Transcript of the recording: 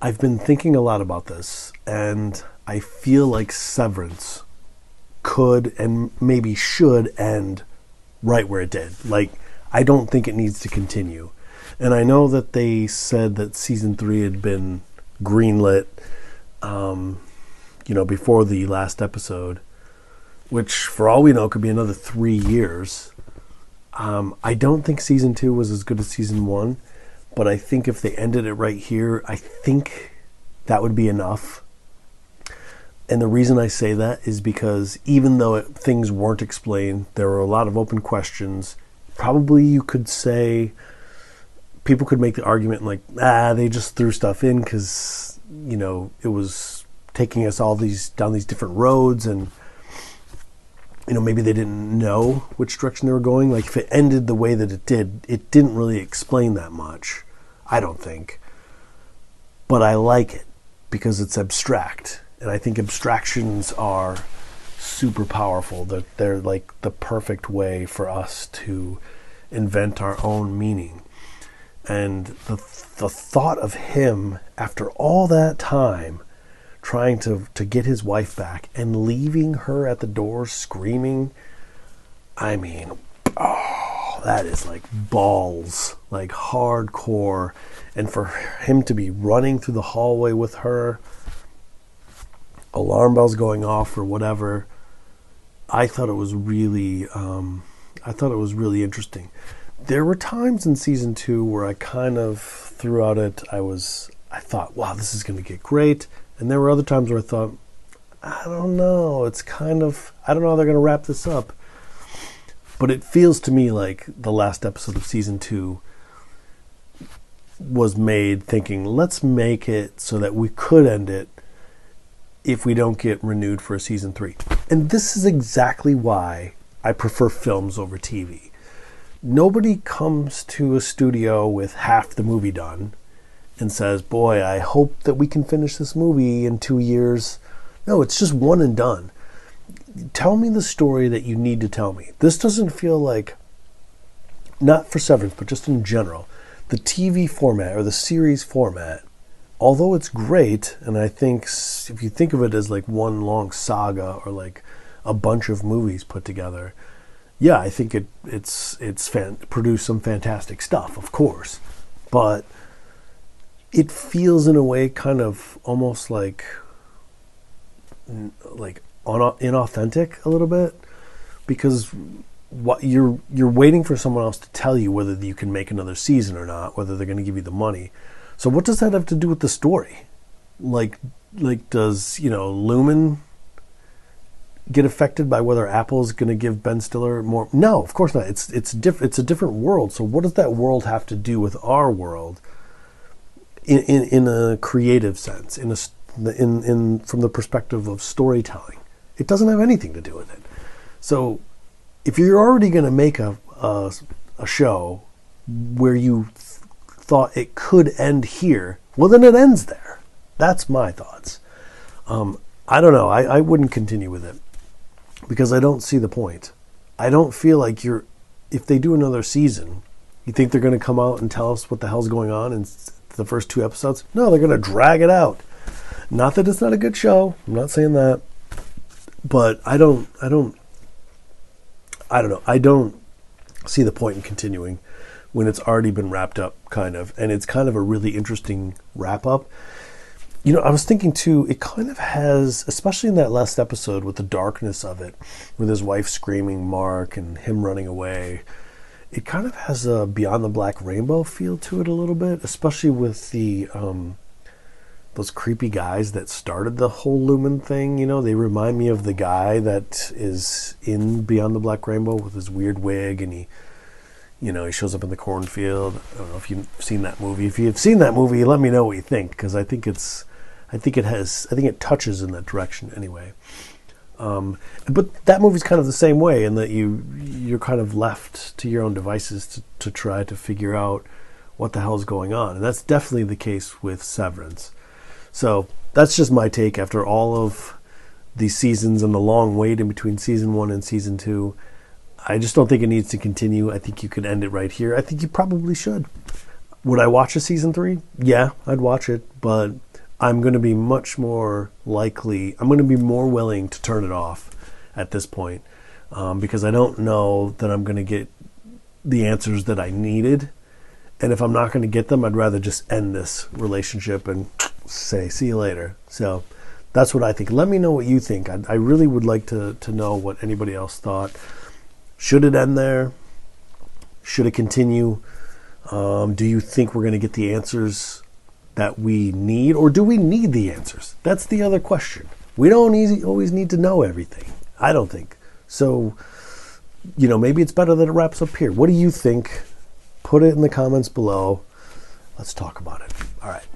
I've been thinking a lot about this, and I feel like Severance could and maybe should end right where it did. Like, I don't think it needs to continue. And I know that they said that season 3 had been greenlit, before the last episode, which, for all we know, could be another 3 years. I don't think season 2 was as good as season 1, but I think if they ended it right here, I think that would be enough. And the reason I say that is because even though things weren't explained, there were a lot of open questions. Probably you could say, people could make the argument like, they just threw stuff in because, it was taking us down these different roads, and, maybe they didn't know which direction they were going. Like, if it ended the way that it didn't really explain that much, I don't think. But I like it because it's abstract. And I think abstractions are super powerful. They're like the perfect way for us to invent our own meaning. And the thought of him, after all that time, trying to get his wife back and leaving her at the door screaming, I mean, that is like balls, like hardcore. And for him to be running through the hallway with her, alarm bells going off or whatever, I thought it was really interesting. There were times in season 2 where I kind of throughout it, I thought, wow, this is going to get great. And there were other times where I thought, I don't know, I don't know how they're going to wrap this up. But it feels to me like the last episode of season 2 was made thinking, let's make it so that we could end it if we don't get renewed for a season 3. And this is exactly why I prefer films over TV. Nobody comes to a studio with half the movie done and says, boy, I hope that we can finish this movie in 2 years. No, it's just one and done. Tell me the story that you need to tell me. This doesn't feel like, not for Severance, but just in general, the TV format or the series format, although it's great, and I think if you think of it as like one long saga or like a bunch of movies put together, yeah, I think it's produced some fantastic stuff, of course. But it feels in a way kind of almost like inauthentic a little bit, because what you're waiting for someone else to tell you whether you can make another season or not, whether they're going to give you the money. So what does that have to do with the story? Like does, Lumen get affected by whether Apple's going to give Ben Stiller more? No, of course not. It's a different world. So what does that world have to do with our world in a creative sense, in from the perspective of storytelling? It doesn't have anything to do with it. So if you're already going to make a show where you thought it could end here, well, then it ends there. That's my thoughts. I don't know. I wouldn't continue with it because I don't see the point. I don't feel like if they do another season, you think they're going to come out and tell us what the hell's going on in the first 2 episodes? No, they're going to drag it out. Not that it's not a good show. I'm not saying that. But I don't know. I don't see the point in continuing when it's already been wrapped up, kind of. And it's kind of a really interesting wrap-up. I was thinking, too, it kind of has, especially in that last episode with the darkness of it, with his wife screaming Mark and him running away, it kind of has a Beyond the Black Rainbow feel to it a little bit, especially with the those creepy guys that started the whole Lumen thing. They remind me of the guy that is in Beyond the Black Rainbow with his weird wig, and he shows up in the cornfield. I don't know if you've seen that movie. If you've seen that movie, let me know what you think, because I think it touches in that direction anyway. But that movie's kind of the same way in that you're kind of left to your own devices to try to figure out what the hell's going on. And that's definitely the case with Severance. So that's just my take after all of these seasons and the long wait in between season 1 and season 2. I just don't think it needs to continue. I think you could end it right here. I think you probably should. Would I watch a season 3? Yeah, I'd watch it, but I'm going to be much more likely, I'm going to be more willing to turn it off at this point, because I don't know that I'm going to get the answers that I needed. And if I'm not going to get them, I'd rather just end this relationship and say, see you later. So that's what I think. Let me know what you think. I really would like to know what anybody else thought. Should it end there? Should it continue? Do you think we're going to get the answers that we need, or do we need the answers? That's the other question. We don't always need to know everything, I don't think. So, maybe it's better that it wraps up here. What do you think? Put it in the comments below. Let's talk about it. All right.